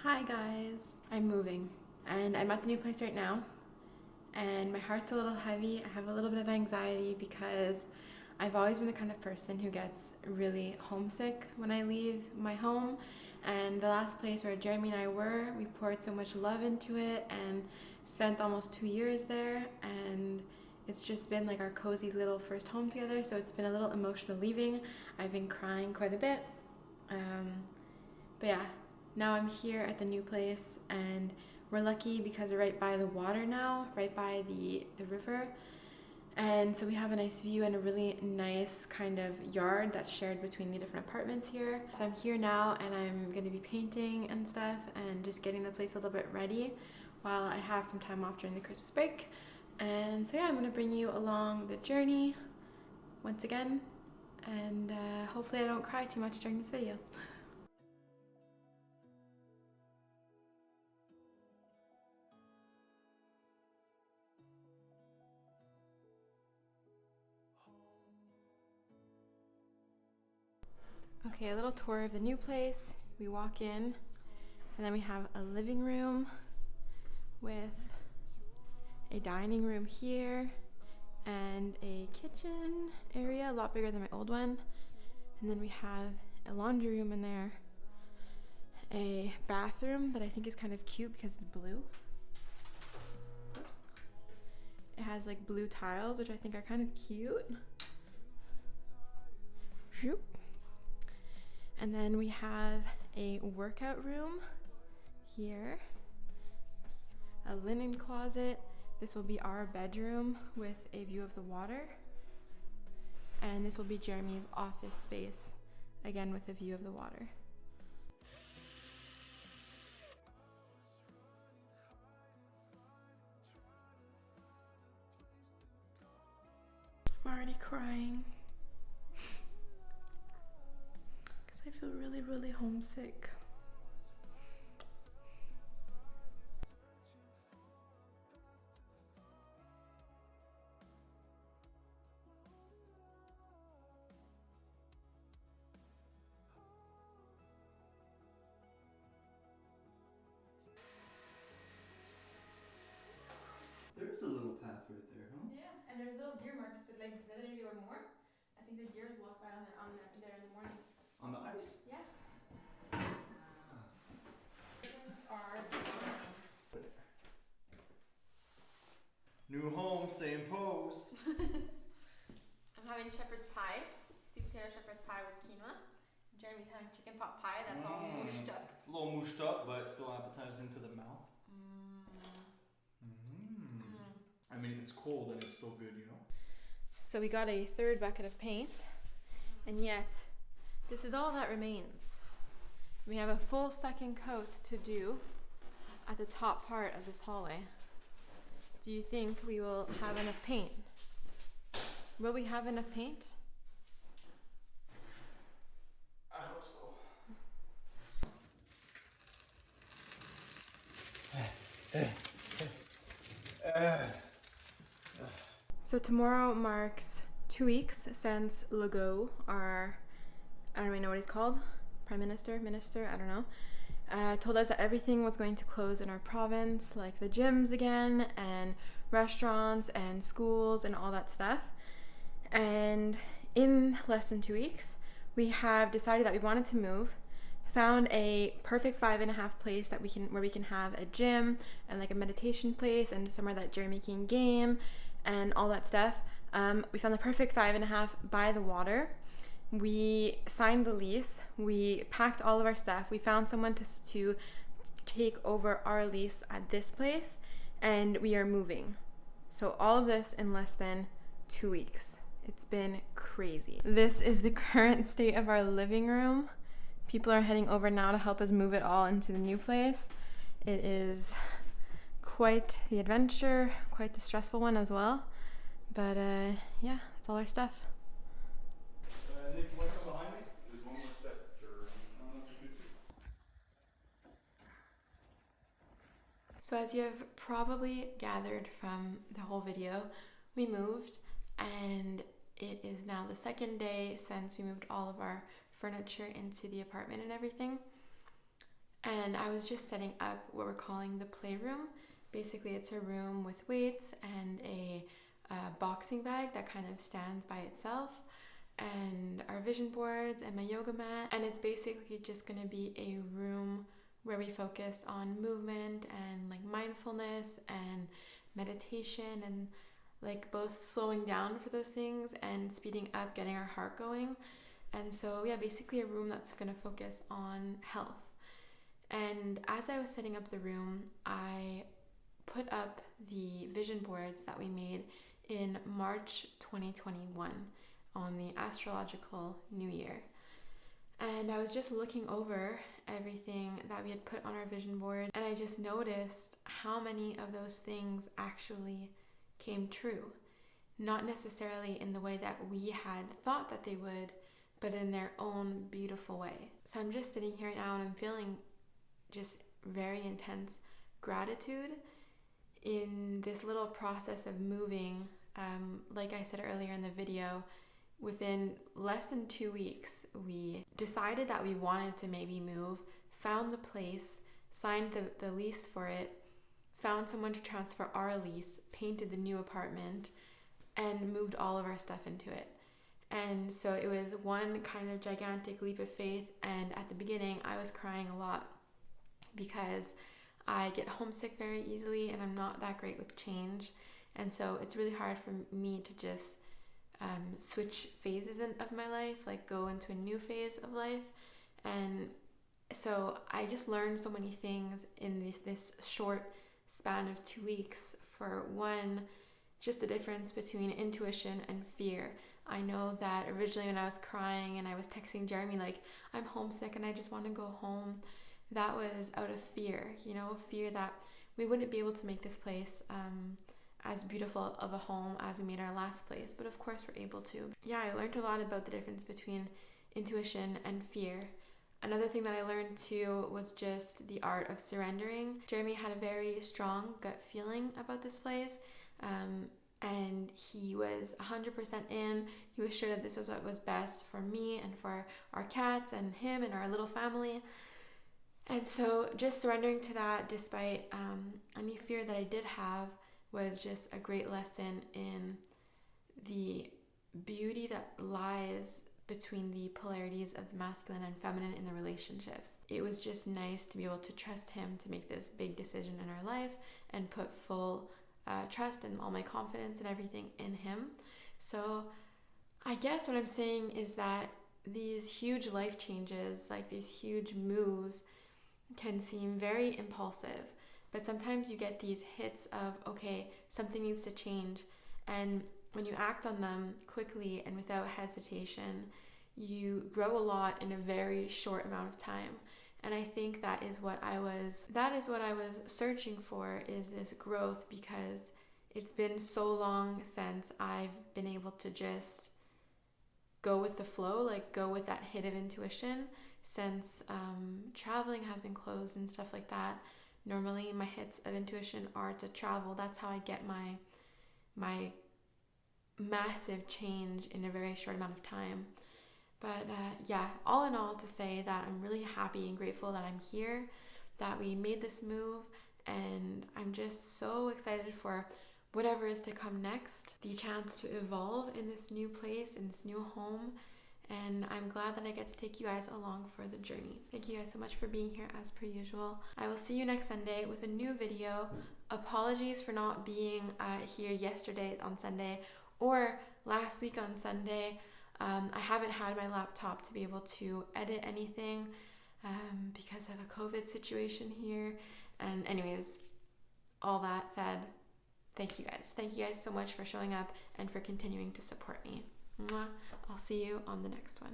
Hi guys, I'm moving and I'm at the new place right now and my heart's a little heavy. I have a little bit of anxiety because I've always been the kind of person who gets really homesick when I leave my home, and the last place where Jeremy and I were, we poured so much love into it and spent almost 2 years there, and it's just been like our cozy little first home together, so it's been a little emotional leaving. I've been crying quite a bit. But yeah, now I'm here at the new place and we're lucky because we're right by the water now, right by the river. And so we have a nice view and a really nice kind of yard that's shared between the different apartments here. So I'm here now and I'm going to be painting and stuff and just getting the place a little bit ready while I have some time off during the Christmas break. And so yeah, I'm going to bring you along the journey once again, and hopefully I don't cry too much during this video. Okay, a little tour of the new place. We walk in and then we have a living room with a dining room here and a kitchen area, a lot bigger than my old one. And then we have a laundry room in there, a bathroom that I think is kind of cute because it's blue. Oops. It has like blue tiles, which I think are kind of cute. Shoop. And then we have a workout room here, a linen closet. This will be our bedroom with a view of the water. And this will be Jeremy's office space, again with a view of the water. I'm already crying because I feel really, really homesick. There is a little path right there, huh? Yeah, and there's little deer marks, but like literally there were more. I think the deers walk by on there in the morning. On the ice? Yeah. Ah. Are New home, same pose. I'm having shepherd's pie, sweet potato shepherd's pie with quinoa. Jeremy's having chicken pot pie that's all mushed up. It's a little mushed up, but still appetizing to the mouth. I mean, it's cold and it's still good, you know? So we got a third bucket of paint, and yet this is all that remains. We have a full second coat to do at the top part of this hallway. Do you think we will have enough paint? Will we have enough paint? I hope so. So tomorrow marks 2 weeks since Legault, our, I don't really know what he's called, Prime Minister, I don't know, told us that everything was going to close in our province, like the gyms again, and restaurants, and schools, and all that stuff. And in less than 2 weeks, we have decided that we wanted to move, found a perfect 5.5 place that where we can have a gym and like a meditation place and somewhere that Jeremy can game and all that stuff. We found the perfect 5.5 by the water. We signed the lease. We packed all of our stuff. We found someone to take over our lease at this place, and we are moving. So all of this in less than 2 weeks. It's been crazy. This is the current state of our living room. People are heading over now to help us move it all into the new place. It is quite the adventure, quite the stressful one as well. But yeah, that's all our stuff. Nick, you want to come behind me? There's one more step. Sure. I don't know if you could. So as you have probably gathered from the whole video, we moved, and it is now the second day since we moved all of our furniture into the apartment and everything. And I was just setting up what we're calling the playroom. Basically, it's a room with weights and a boxing bag that kind of stands by itself, and our vision boards and my yoga mat. And it's basically just going to be a room where we focus on movement and like mindfulness and meditation, and like both slowing down for those things and speeding up, getting our heart going. And so yeah, basically a room that's going to focus on health. And as I was setting up the room, I put up the vision boards that we made in March 2021 on the astrological new year. And I was just looking over everything that we had put on our vision board, and I just noticed how many of those things actually came true. Not necessarily in the way that we had thought that they would, but in their own beautiful way. So I'm just sitting here now and I'm feeling just very intense gratitude in this little process of moving. Like I said earlier in the video, within less than 2 weeks, we decided that we wanted to maybe move, found the place, signed the lease for it, found someone to transfer our lease, painted the new apartment, and moved all of our stuff into it. And so it was one kind of gigantic leap of faith. And at the beginning, I was crying a lot because I get homesick very easily and I'm not that great with change. And so it's really hard for me to just switch phases of my life, like go into a new phase of life. And so I just learned so many things in this short span of 2 weeks. For one, just the difference between intuition and fear. I know that originally when I was crying and I was texting Jeremy like, I'm homesick and I just want to go home, that was out of fear, fear that we wouldn't be able to make this place as beautiful of a home as we made our last place. But of course we're able to. Yeah, I learned a lot about the difference between intuition and fear. Another thing that I learned too was just the art of surrendering. Jeremy had a very strong gut feeling about this place, and he was 100% in. He was sure that this was what was best for me and for our cats and him and our little family. And so just surrendering to that, despite any fear that I did have, was just a great lesson in the beauty that lies between the polarities of the masculine and feminine in the relationships. It was just nice to be able to trust him to make this big decision in our life and put full trust and all my confidence and everything in him. So I guess what I'm saying is that these huge life changes, like these huge moves, can seem very impulsive, but sometimes you get these hits of, okay, something needs to change. And when you act on them quickly and without hesitation, you grow a lot in a very short amount of time. And I think that is what I was searching for, is this growth, because it's been so long since I've been able to just go with the flow, like go with that hit of intuition, since traveling has been closed and stuff like that. Normally my hits of intuition are to travel. That's how I get my massive change in a very short amount of time. But yeah, all in all, to say that I'm really happy and grateful that I'm here, that we made this move, and I'm just so excited for whatever is to come next, the chance to evolve in this new place, in this new home. And I'm glad that I get to take you guys along for the journey. Thank you guys so much for being here as per usual. I will see you next Sunday with a new video. Apologies for not being here yesterday on Sunday or last week on Sunday. I haven't had my laptop to be able to edit anything because of a COVID situation here. And anyways, all that said, thank you guys. Thank you guys so much for showing up and for continuing to support me. Mwah. I'll see you on the next one.